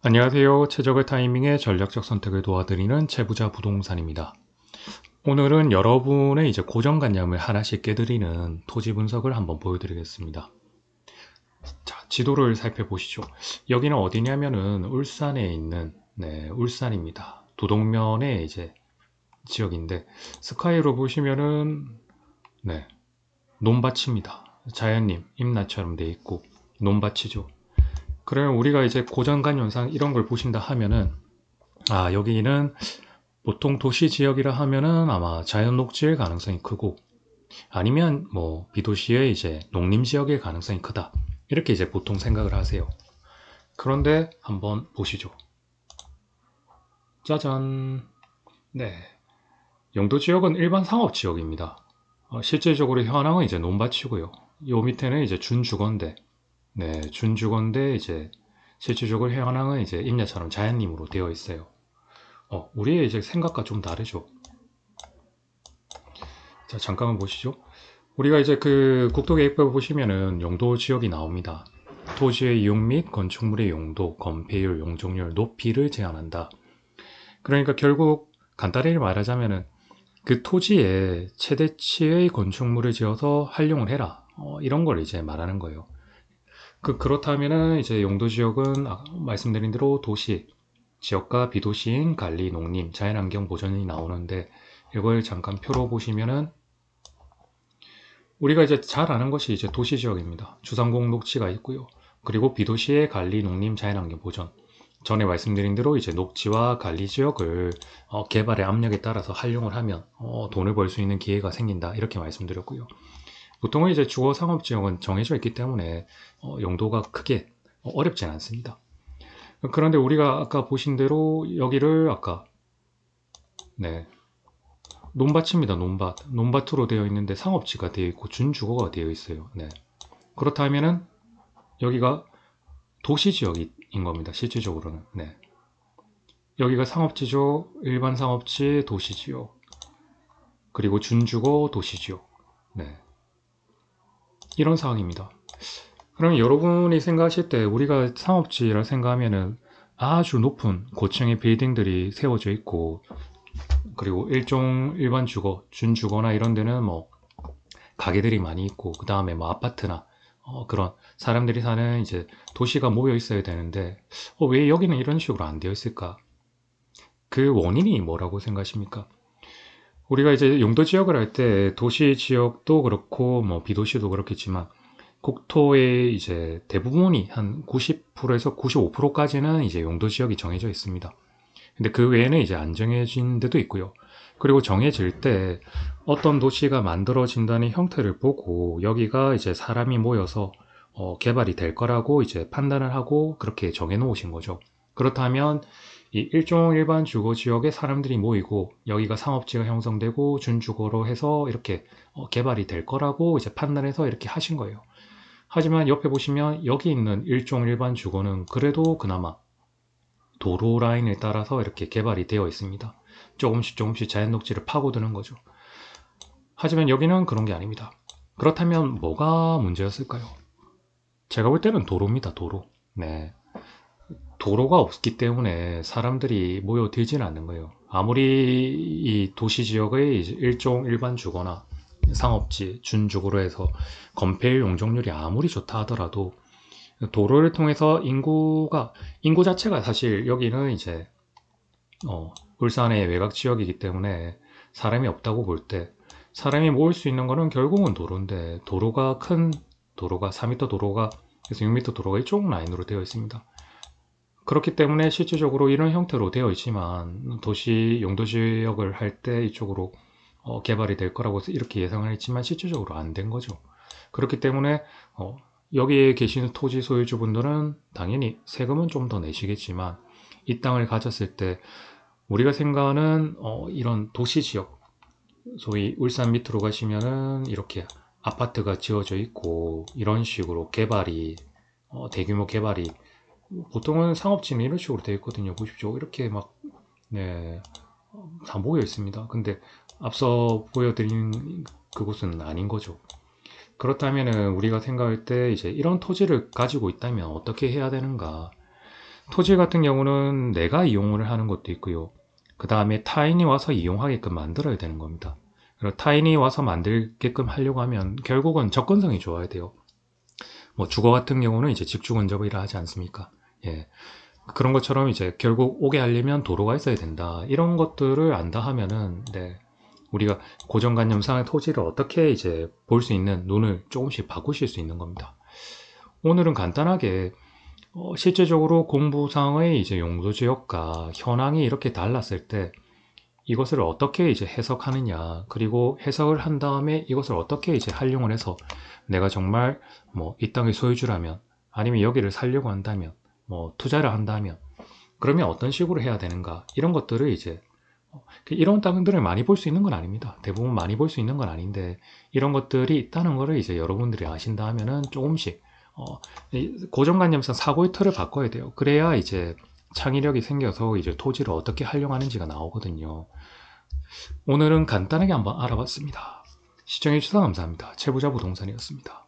안녕하세요. 최적의 타이밍에 전략적 선택을 도와드리는 채부자 부동산입니다. 오늘은 여러분의 고정관념을 하나씩 깨드리는 토지 분석을 한번 보여드리겠습니다. 자, 지도를 살펴보시죠. 여기는 어디냐면은 울산에 있는 울산입니다. 도동면의 지역인데 스카이로 보시면은 논밭입니다. 자연림, 임나처럼 돼 있고 논밭이죠. 그러면 우리가 고정관 현상 이런 걸 보신다 하면은 여기는 보통 도시 지역이라 하면은 아마 자연 녹지일 가능성이 크고 아니면 뭐 비도시의 농림 지역일 가능성이 크다. 이렇게 보통 생각을 하세요. 그런데 한번 보시죠. 짜잔. 네. 영도 지역은 일반 상업 지역입니다. 실질적으로 현황은 논밭이고요. 요 밑에는 준주거인데, 준주거인데 실질적으로 현황은 임야처럼 자연림으로 되어 있어요. 우리의 생각과 좀 다르죠. 자, 잠깐만 보시죠. 우리가 그 국토계획법을 보시면은 용도 지역이 나옵니다. 토지의 이용 및 건축물의 용도, 건폐율, 용적률, 높이를 제한한다. 그러니까 결국 간단히 말하자면은 그 토지에 최대치의 건축물을 지어서 활용을 해라. 이런 걸 말하는 거예요. 그렇다면은 용도 지역은 말씀드린 대로 도시, 지역과 비도시인 관리, 농림, 자연환경 보전이 나오는데 이걸 잠깐 표로 보시면은 우리가 잘 아는 것이 도시 지역입니다. 주상공 녹지가 있고요. 그리고 비도시의 관리, 농림, 자연환경 보전. 전에 말씀드린 대로 녹지와 관리 지역을 개발의 압력에 따라서 활용을 하면 돈을 벌 수 있는 기회가 생긴다. 이렇게 말씀드렸고요. 보통은 주거 상업 지역은 정해져 있기 때문에 용도가 크게 어렵진 않습니다. 그런데 우리가 아까 보신 대로 여기를 아까 네, 논밭입니다. 논밭. 논밭으로 되어 있는데 상업지가 되어 있고 준주거가 되어 있어요. 네. 그렇다면은 여기가 도시지역인 겁니다. 실질적으로는. 네. 여기가 상업지죠. 일반 상업지 도시지역. 그리고 준주거 도시지역. 네. 이런 상황입니다. 그럼 여러분이 생각하실 때 우리가 상업지라 생각하면은 아주 높은 고층의 빌딩들이 세워져 있고 그리고 일반 주거, 준주거나 이런 데는 뭐 가게들이 많이 있고 그 다음에 뭐 아파트나 그런 사람들이 사는 도시가 모여 있어야 되는데 왜 여기는 이런 식으로 안 되어 있을까? 그 원인이 뭐라고 생각하십니까? 우리가 용도 지역을 할 때 도시 지역도 그렇고 뭐 비도시도 그렇겠지만 국토의 대부분이 한 90%에서 95%까지는 용도 지역이 정해져 있습니다. 근데 그 외에는 안 정해진 데도 있고요. 그리고 정해질 때 어떤 도시가 만들어진다는 형태를 보고 여기가 사람이 모여서 개발이 될 거라고 판단을 하고 그렇게 정해 놓으신 거죠. 그렇다면 이 일종 일반 주거 지역에 사람들이 모이고 여기가 상업지가 형성되고 준주거로 해서 이렇게 개발이 될 거라고 판단해서 이렇게 하신 거예요. 하지만 옆에 보시면 여기 있는 일종 일반 주거는 그래도 그나마 도로 라인을 따라서 이렇게 개발이 되어 있습니다. 조금씩 조금씩 자연 녹지를 파고드는 거죠. 하지만 여기는 그런 게 아닙니다. 그렇다면 뭐가 문제였을까요? 제가 볼 때는 도로입니다. 도로. 네. 도로가 없기 때문에 사람들이 모여들지는 않는 거예요. 아무리 이 도시 지역의 일종 일반 주거나 상업지, 준주거로 해서 건폐율 용적률이 아무리 좋다 하더라도 도로를 통해서 인구 자체가 사실 여기는 울산의 외곽 지역이기 때문에 사람이 없다고 볼 때 사람이 모일 수 있는 거는 결국은 도로인데 도로가 큰 도로가 4m 도로가 그래서 6m 도로가 이쪽 라인으로 되어 있습니다. 그렇기 때문에 실질적으로 이런 형태로 되어 있지만 도시 용도 지역을 할 때 이쪽으로 개발이 될 거라고 이렇게 예상을 했지만 실질적으로 안 된 거죠. 그렇기 때문에 여기에 계시는 토지 소유주분들은 당연히 세금은 좀 더 내시겠지만 이 땅을 가졌을 때 우리가 생각하는 이런 도시 지역 소위 울산 밑으로 가시면은 이렇게 아파트가 지어져 있고 이런 식으로 개발이 대규모 개발이 보통은 상업지는 이런 식으로 되어 있거든요. 보십시오. 이렇게 막 네, 다 모여 있습니다. 근데 앞서 보여드린 그곳은 아닌 거죠. 그렇다면은 우리가 생각할 때 이런 토지를 가지고 있다면 어떻게 해야 되는가? 토지 같은 경우는 내가 이용을 하는 것도 있고요. 그 다음에 타인이 와서 이용하게끔 만들어야 되는 겁니다. 그리고 타인이 와서 만들게끔 하려고 하면 결국은 접근성이 좋아야 돼요. 뭐 주거 같은 경우는 이제 직주근접이라 하지 않습니까? 예. 그런 것처럼 이제 결국 오게 하려면 도로가 있어야 된다. 이런 것들을 안다 하면은, 네. 우리가 고정관념상 토지를 어떻게 이제 볼 수 있는 눈을 조금씩 바꾸실 수 있는 겁니다. 오늘은 간단하게 실제적으로 공부상의 이제 용도지역과 현황이 이렇게 달랐을 때 이것을 어떻게 이제 해석하느냐, 그리고 해석을 한 다음에 이것을 어떻게 이제 활용을 해서 내가 정말 뭐 이 땅의 소유주라면, 아니면 여기를 살려고 한다면, 뭐 투자를 한다면, 그러면 어떤 식으로 해야 되는가, 이런 것들을 이제 이런 땅들을 많이 볼 수 있는 건 아닙니다. 대부분 많이 볼 수 있는 건 아닌데 이런 것들이 있다는 거를 이제 여러분들이 아신다 하면은 조금씩 고정관념상 사고의 틀을 바꿔야 돼요. 그래야 이제 창의력이 생겨서 이제 토지를 어떻게 활용하는지가 나오거든요. 오늘은 간단하게 한번 알아봤습니다. 시청해주셔서 감사합니다. 최부자 부동산이었습니다.